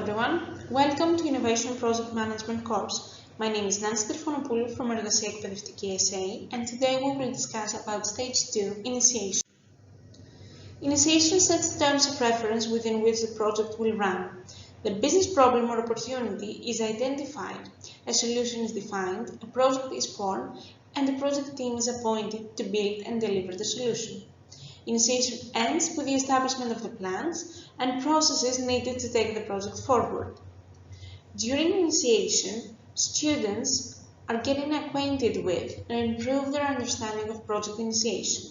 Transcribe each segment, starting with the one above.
everyone, welcome to Innovation Project Management course. My name is Nancy Trifonopoulou from Εργασία Εκπαιδευτική SA and today we will discuss about Stage 2, Initiation. Initiation sets the terms of reference within which the project will run. The business problem or opportunity is identified, a solution is defined, a project is formed, and a project team is appointed to build and deliver the solution. Initiation ends with the establishment of the plans and processes needed to take the project forward. During initiation, students are getting acquainted with and improve their understanding of project initiation.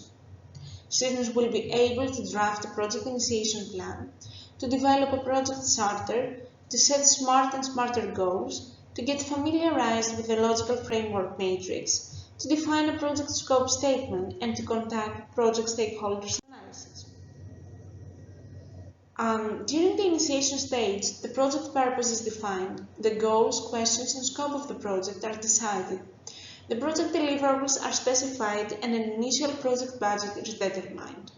Students will be able to draft a project initiation plan, to develop a project charter, to set smart and smarter goals, to get familiarized with the logical framework matrix, to define a project scope statement, and to conduct project stakeholders analysis. During the initiation stage, the project purpose is defined, the goals, questions, and scope of the project are decided. The project deliverables are specified and an initial project budget is determined.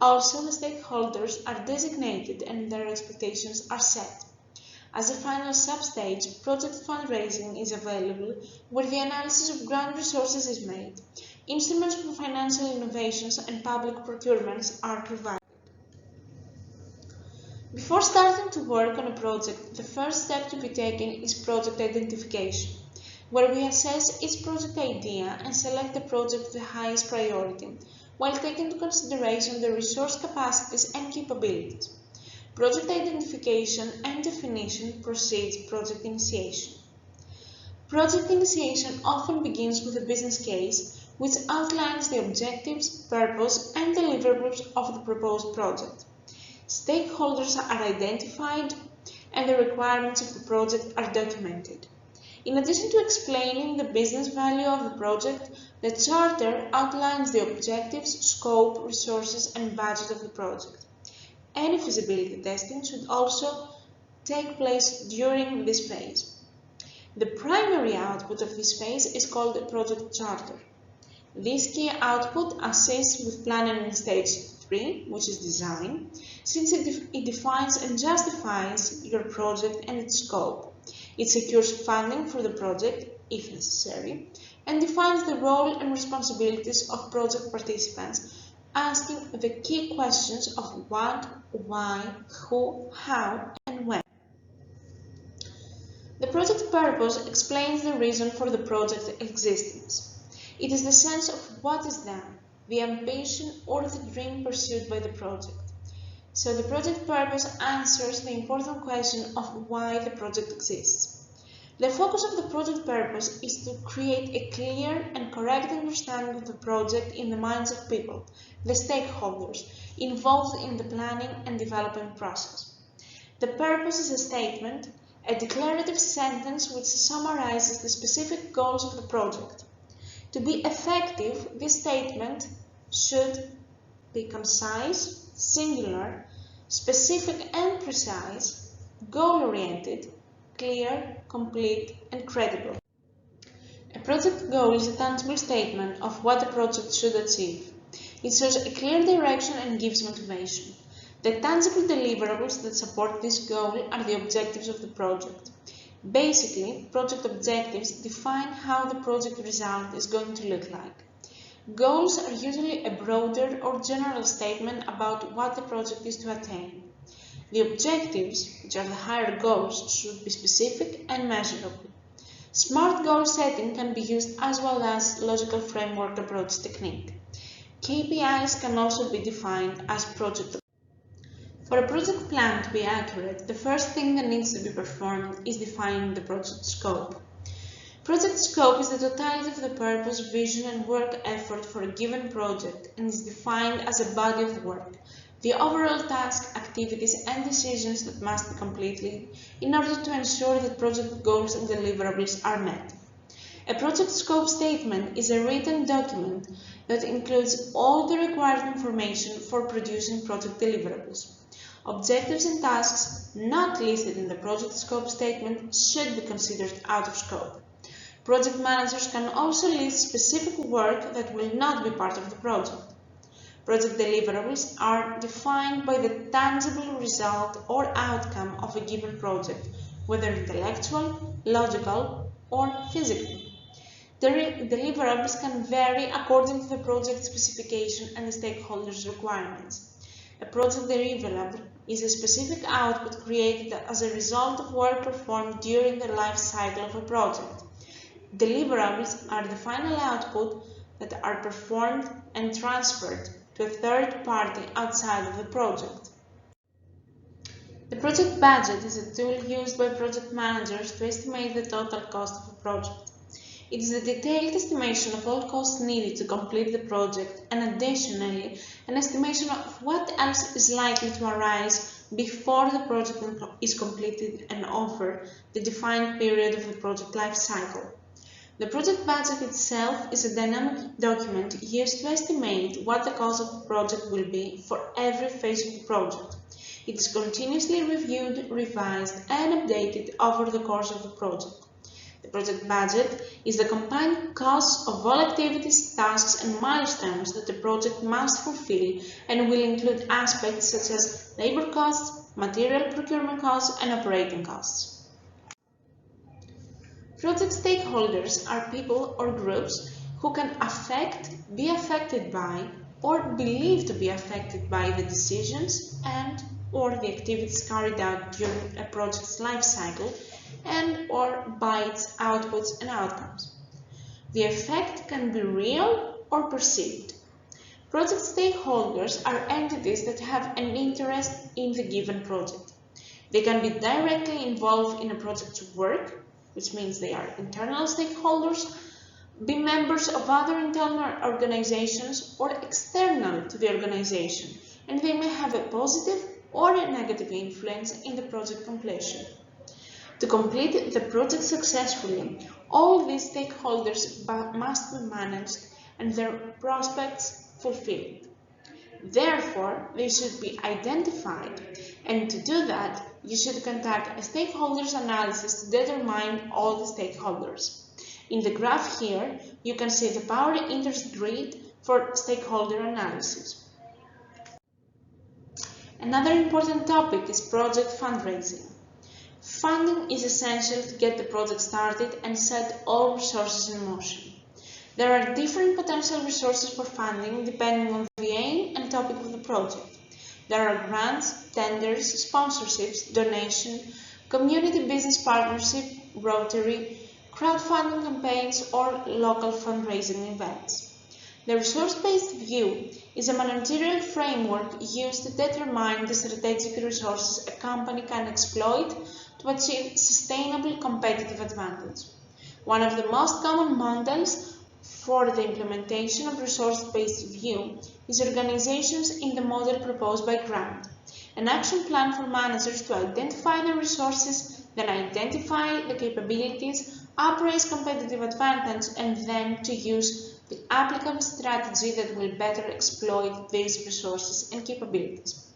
Also, the stakeholders are designated and their expectations are set. As a final sub-stage, project fundraising is available, where the analysis of grant resources is made. Instruments for financial innovations and public procurements are provided. Before starting to work on a project, the first step to be taken is project identification, where we assess each project idea and select the project with the highest priority, while taking into consideration the resource capacities and capabilities. Project identification and definition precedes project initiation. Project initiation often begins with a business case, which outlines the objectives, purpose, and deliverables of the proposed project. Stakeholders are identified and the requirements of the project are documented. In addition to explaining the business value of the project, the charter outlines the objectives, scope, resources, and budget of the project. Any feasibility testing should also take place during this phase. The primary output of this phase is called a project charter. This key output assists with planning in stage 3, which is design, since it defines and justifies your project and its scope. It secures funding for the project, if necessary, and defines the role and responsibilities of project participants, asking the key questions of what, why, who, how, and when. The project purpose explains the reason for the project's existence. It is the sense of what is done, the ambition or the dream pursued by the project. So the project purpose answers the important question of why the project exists. The focus of the project purpose is to create a clear and correct understanding of the project in the minds of people, the stakeholders, involved in the planning and development process. The purpose is a statement, a declarative sentence which summarizes the specific goals of the project. To be effective, this statement should be concise, singular, specific and precise, goal-oriented, clear, complete, and credible. A project goal is a tangible statement of what a project should achieve. It shows a clear direction and gives motivation. The tangible deliverables that support this goal are the objectives of the project. Basically, project objectives define how the project result is going to look like. Goals are usually a broader or general statement about what the project is to attain. The objectives, which are the higher goals, should be specific and measurable. Smart goal setting can be used as well as logical framework approach technique. KPIs can also be defined as project. For a project plan to be accurate, the first thing that needs to be performed is defining the project scope. Project scope is the totality of the purpose, vision, and work effort for a given project and is defined as a body of work, the overall task, activities, and decisions that must be completed in order to ensure that project goals and deliverables are met. A project scope statement is a written document that includes all the required information for producing project deliverables. Objectives and tasks not listed in the project scope statement should be considered out of scope. Project managers can also list specific work that will not be part of the project. Project deliverables are defined by the tangible result or outcome of a given project, whether intellectual, logical, or physical. The deliverables can vary according to the project specification and the stakeholders' requirements. A project deliverable is a specific output created as a result of work performed during the life cycle of a project. Deliverables are the final output that are performed and transferred to a third party outside of the project. The project budget is a tool used by project managers to estimate the total cost of a project. It is a detailed estimation of all costs needed to complete the project and additionally an estimation of what else is likely to arise before the project is completed and over the defined period of the project life cycle. The project budget itself is a dynamic document used to estimate what the cost of the project will be for every phase of the project. It is continuously reviewed, revised, and updated over the course of the project. The project budget is the combined costs of all activities, tasks, and milestones that the project must fulfill and will include aspects such as labor costs, material procurement costs, and operating costs. Project stakeholders are people or groups who can be affected by, or believed to be affected by the decisions and/or the activities carried out during a project's life cycle and/or by its outputs and outcomes. The effect can be real or perceived. Project stakeholders are entities that have an interest in the given project. They can be directly involved in a project's work, which means they are internal stakeholders, be members of other internal organizations or external to the organization, and they may have a positive or a negative influence in the project completion. To complete the project successfully, all these stakeholders must be managed and their prospects fulfilled. Therefore, they should be identified, and to do that, you should conduct a stakeholders analysis to determine all the stakeholders. In the graph here, you can see the power interest grid for stakeholder analysis. Another important topic is project fundraising. Funding is essential to get the project started and set all resources in motion. There are different potential resources for funding depending on the aim and topic of the project. There are grants, tenders, sponsorships, donation, community business partnership, Rotary, crowdfunding campaigns, or local fundraising events. The resource-based view is a managerial framework used to determine the strategic resources a company can exploit to achieve sustainable competitive advantage. One of the most common models for the implementation of resource-based view is organizations in the model proposed by Grant, an action plan for managers to identify the resources, then identify the capabilities, appraise competitive advantage, and then to use the applicable strategy that will better exploit these resources and capabilities.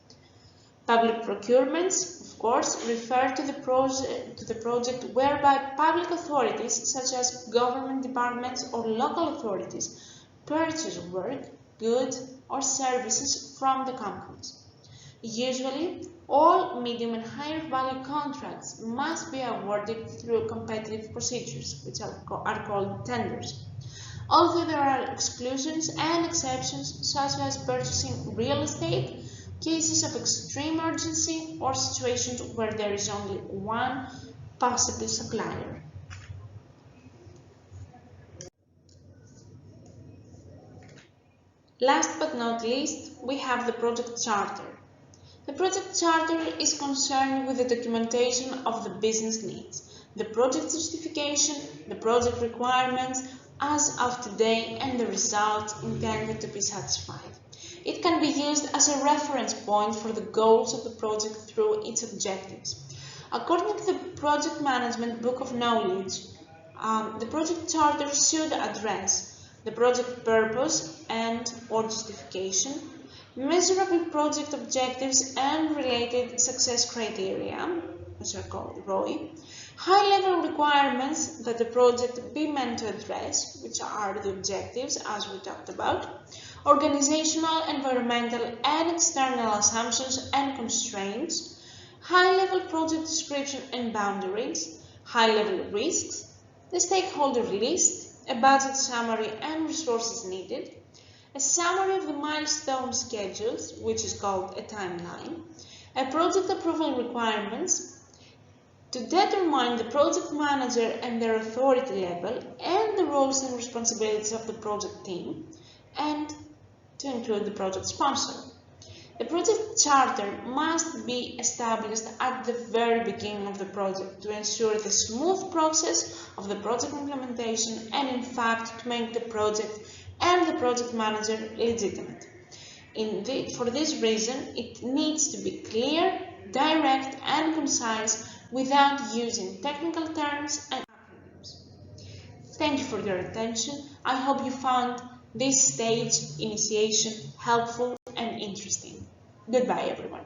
Public procurements, of course, refer to the project whereby public authorities, such as government departments or local authorities, purchase work, goods, or services from the companies. Usually, all medium and higher value contracts must be awarded through competitive procedures, which are called tenders. Although there are exclusions and exceptions, such as purchasing real estate, cases of extreme urgency, or situations where there is only one possible supplier. Last but not least, we have the project charter. The project charter is concerned with the documentation of the business needs, the project justification, the project requirements as of today, and the results intended to be satisfied. It can be used as a reference point for the goals of the project through its objectives. According to the Project Management Book of Knowledge, the project charter should address the project purpose and/or justification, measurable project objectives and related success criteria, which are called ROI, high-level requirements that the project be meant to address, which are the objectives as we talked about, organizational, environmental, and external assumptions and constraints, high-level project description and boundaries, high-level risks, the stakeholder list, a budget summary and resources needed, a summary of the milestone schedules, which is called a timeline, a project approval requirements, to determine the project manager and their authority level and the roles and responsibilities of the project team, and to include the project sponsor. The project charter must be established at the very beginning of the project to ensure the smooth process of the project implementation and, in fact, to make the project and the project manager legitimate. For this reason, it needs to be clear, direct, and concise without using technical terms and acronyms. Thank you for your attention. I hope you found this stage initiation helpful and interesting. Goodbye, everyone.